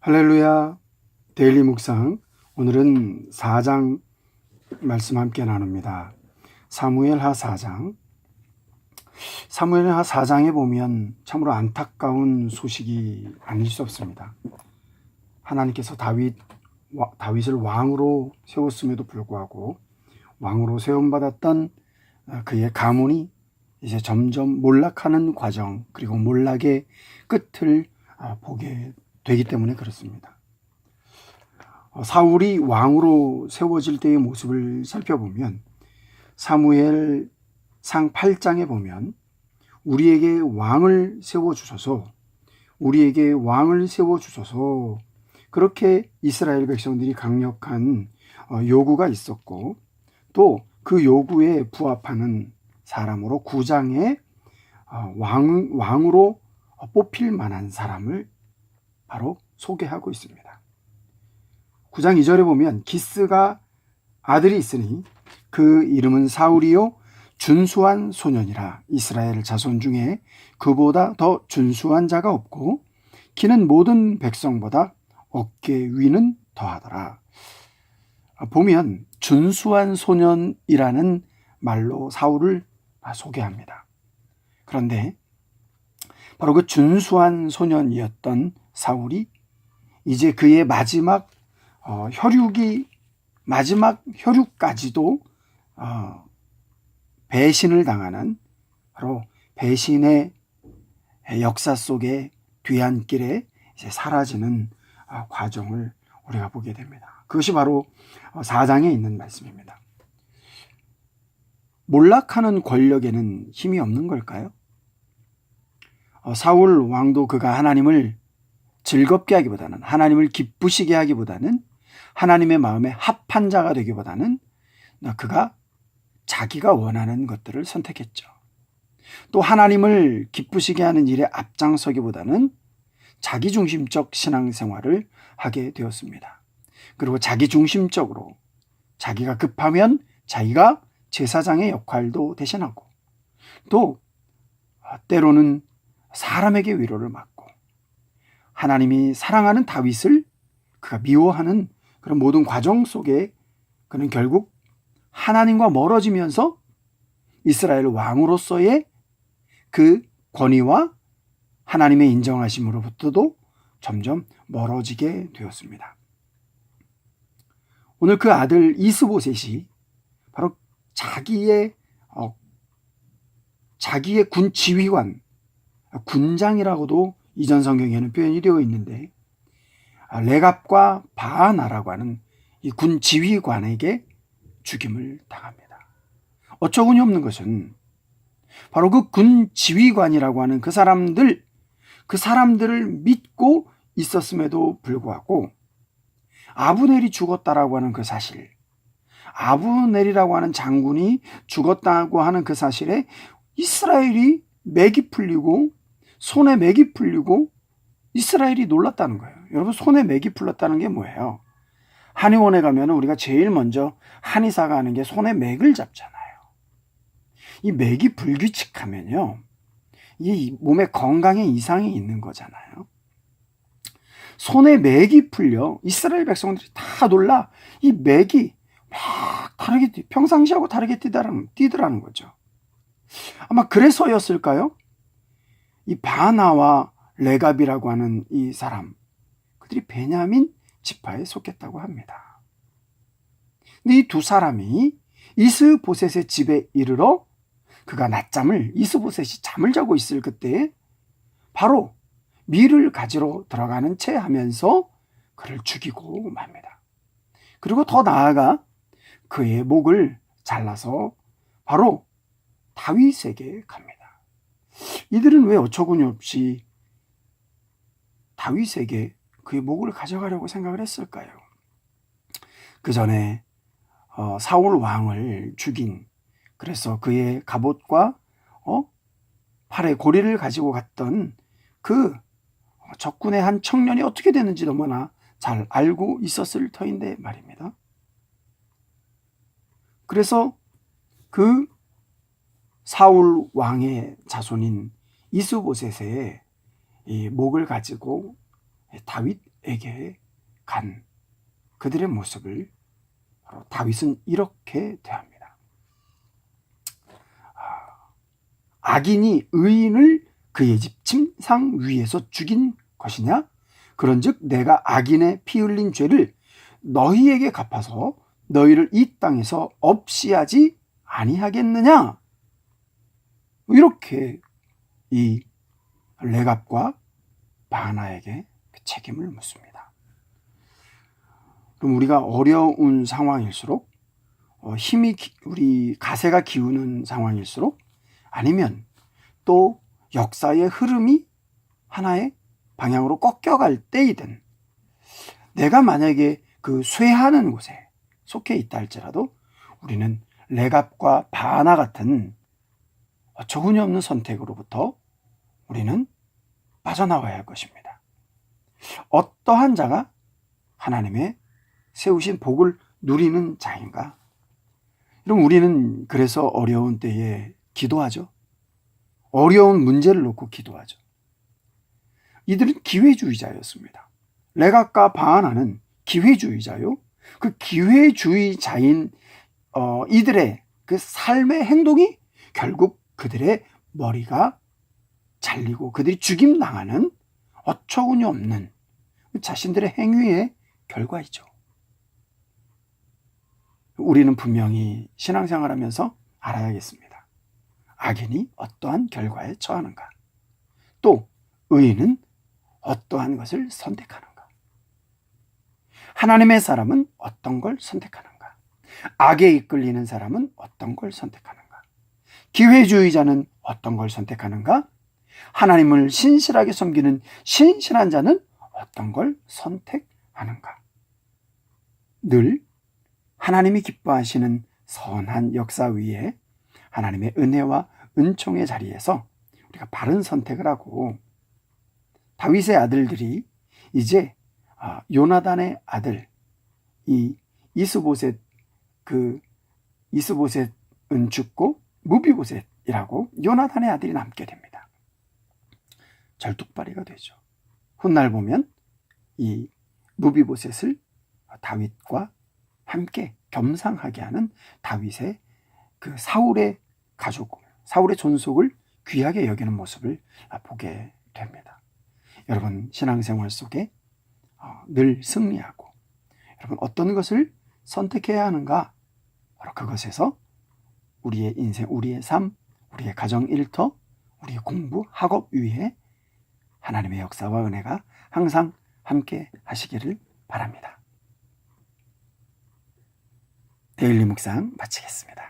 할렐루야. 데일리 묵상. 오늘은 4장 말씀 함께 나눕니다. 사무엘하 4장. 사무엘하 4장에 보면 참으로 안타까운 소식이 아닐 수 없습니다. 하나님께서 다윗을 왕으로 세웠음에도 불구하고 왕으로 세움받았던 그의 가문이 이제 점점 몰락하는 과정, 그리고 몰락의 끝을 보게 되기 때문에 그렇습니다. 사울이 왕으로 세워질 때의 모습을 살펴보면 사무엘상 8장에 보면 우리에게 왕을 세워주소서, 우리에게 왕을 세워주소서, 그렇게 이스라엘 백성들이 강력한 요구가 있었고, 또 그 요구에 부합하는 사람으로 9장에 왕으로 뽑힐 만한 사람을 바로 소개하고 있습니다. 9장 2절에 보면 기스가 아들이 있으니 그 이름은 사울이요 준수한 소년이라. 이스라엘 자손 중에 그보다 더 준수한 자가 없고 키는 모든 백성보다 어깨 위는 더하더라. 보면 준수한 소년이라는 말로 사울을 소개합니다. 그런데 바로 그 준수한 소년이었던 사울이 이제 그의 마지막 혈육까지도 배신을 당하는, 바로 배신의 역사 속에 뒤안길에 이제 사라지는 과정을 우리가 보게 됩니다. 그것이 바로 4장에 있는 말씀입니다. 몰락하는 권력에는 힘이 없는 걸까요? 사울 왕도 그가 하나님을 즐겁게 하기보다는, 하나님을 기쁘시게 하기보다는, 하나님의 마음에 합한 자가 되기보다는 그가 자기가 원하는 것들을 선택했죠. 또 하나님을 기쁘시게 하는 일에 앞장서기보다는 자기중심적 신앙생활을 하게 되었습니다. 그리고 자기중심적으로 자기가 급하면 자기가 제사장의 역할도 대신하고, 또 때로는 사람에게 위로를 맡고, 하나님이 사랑하는 다윗을 그가 미워하는 그런 모든 과정 속에 그는 결국 하나님과 멀어지면서 이스라엘 왕으로서의 그 권위와 하나님의 인정하심으로부터도 점점 멀어지게 되었습니다. 오늘 그 아들 이스보셋이 바로 자기의 군 지휘관, 군장이라고도 이전 성경에는 표현이 되어 있는데, 레갑과 바하나라고 하는 이 군 지휘관에게 죽임을 당합니다. 어처구니 없는 것은 바로 그 군 지휘관이라고 하는 그 사람들을 믿고 있었음에도 불구하고 아브넬이 죽었다라고 하는 그 사실, 아브넬이라고 하는 장군이 죽었다고 하는 그 사실에 이스라엘이 맥이 풀리고, 손에 맥이 풀리고 이스라엘이 놀랐다는 거예요. 여러분, 손에 맥이 풀렸다는 게 뭐예요? 한의원에 가면 우리가 제일 먼저 한의사가 하는 게 손에 맥을 잡잖아요. 이 맥이 불규칙하면요, 이 몸에 건강에 이상이 있는 거잖아요. 손에 맥이 풀려 이스라엘 백성들이 다 놀라 이 맥이 막 다르게, 평상시하고 다르게 뛰더라는 거죠. 아마 그래서였을까요? 이 바나와 레갑이라고 하는 이 사람, 그들이 베냐민 지파에 속했다고 합니다. 근데 이 두 사람이 이스보셋의 집에 이르러 그가 이스보셋이 잠을 자고 있을 그때에 바로 밀을 가지러 들어가는 채 하면서 그를 죽이고 맙니다. 그리고 더 나아가 그의 목을 잘라서 바로 다윗에게 갑니다. 이들은 왜 어처구니 없이 다윗에게 그의 목을 가져가려고 생각을 했을까요? 그 전에 사울 왕을 죽인, 그래서 그의 갑옷과 팔에 고리를 가지고 갔던 그 적군의 한 청년이 어떻게 되는지 너무나 잘 알고 있었을 터인데 말입니다. 그래서 그 사울 왕의 자손인 이스보셋의 이 목을 가지고 다윗 다윗에게 간 그들의 모습을 바로 다윗은 이렇게 대합니다. 악인이 의인을 그의 집 침상 위에서 죽인 것이냐? 그런즉 내가 악인의 피 흘린 죄를 너희에게 갚아서 너희를 이 땅에서 없이 하지 아니하겠느냐? 이렇게 이 레갑과 바나에게 그 책임을 묻습니다. 그럼 우리가 어려운 상황일수록 우리 가세가 기우는 상황일수록 아니면 또 역사의 흐름이 하나의 방향으로 꺾여갈 때이든 내가 만약에 그 쇠하는 곳에 속해 있다 할지라도 우리는 레갑과 바나 같은 어처구니 없는 선택으로부터 우리는 빠져나와야 할 것입니다. 어떠한 자가 하나님의 세우신 복을 누리는 자인가? 그럼 우리는 그래서 어려운 때에 기도하죠. 어려운 문제를 놓고 기도하죠. 이들은 기회주의자였습니다. 레갑과 바나는 기회주의자요. 그 기회주의자인 이들의 그 삶의 행동이 결국 그들의 머리가 잘리고 그들이 죽임당하는 어처구니 없는 자신들의 행위의 결과이죠. 우리는 분명히 신앙생활하면서 알아야겠습니다. 악인이 어떠한 결과에 처하는가? 또 의인은 어떠한 것을 선택하는가? 하나님의 사람은 어떤 걸 선택하는가? 악에 이끌리는 사람은 어떤 걸 선택하는가? 기회주의자는 어떤 걸 선택하는가? 하나님을 신실하게 섬기는 신실한 자는 어떤 걸 선택하는가? 늘 하나님이 기뻐하시는 선한 역사 위에 하나님의 은혜와 은총의 자리에서 우리가 바른 선택을 하고 다윗의 아들들이 이제 요나단의 아들 이 이스보셋 이스보셋은 죽고 무비보셋이라고 요나단의 아들이 남게 됩니다. 절뚝발이가 되죠. 훗날 보면 이 무비보셋을 다윗과 함께 겸상하게 하는 다윗의 그 사울의 가족, 사울의 존속을 귀하게 여기는 모습을 보게 됩니다. 여러분 신앙생활 속에 늘 승리하고 여러분 어떤 것을 선택해야 하는가? 바로 그것에서 우리의 인생, 우리의 삶, 우리의 가정 일터, 우리의 공부, 학업 위에 하나님의 역사와 은혜가 항상 함께 하시기를 바랍니다. 데일리 묵상 마치겠습니다.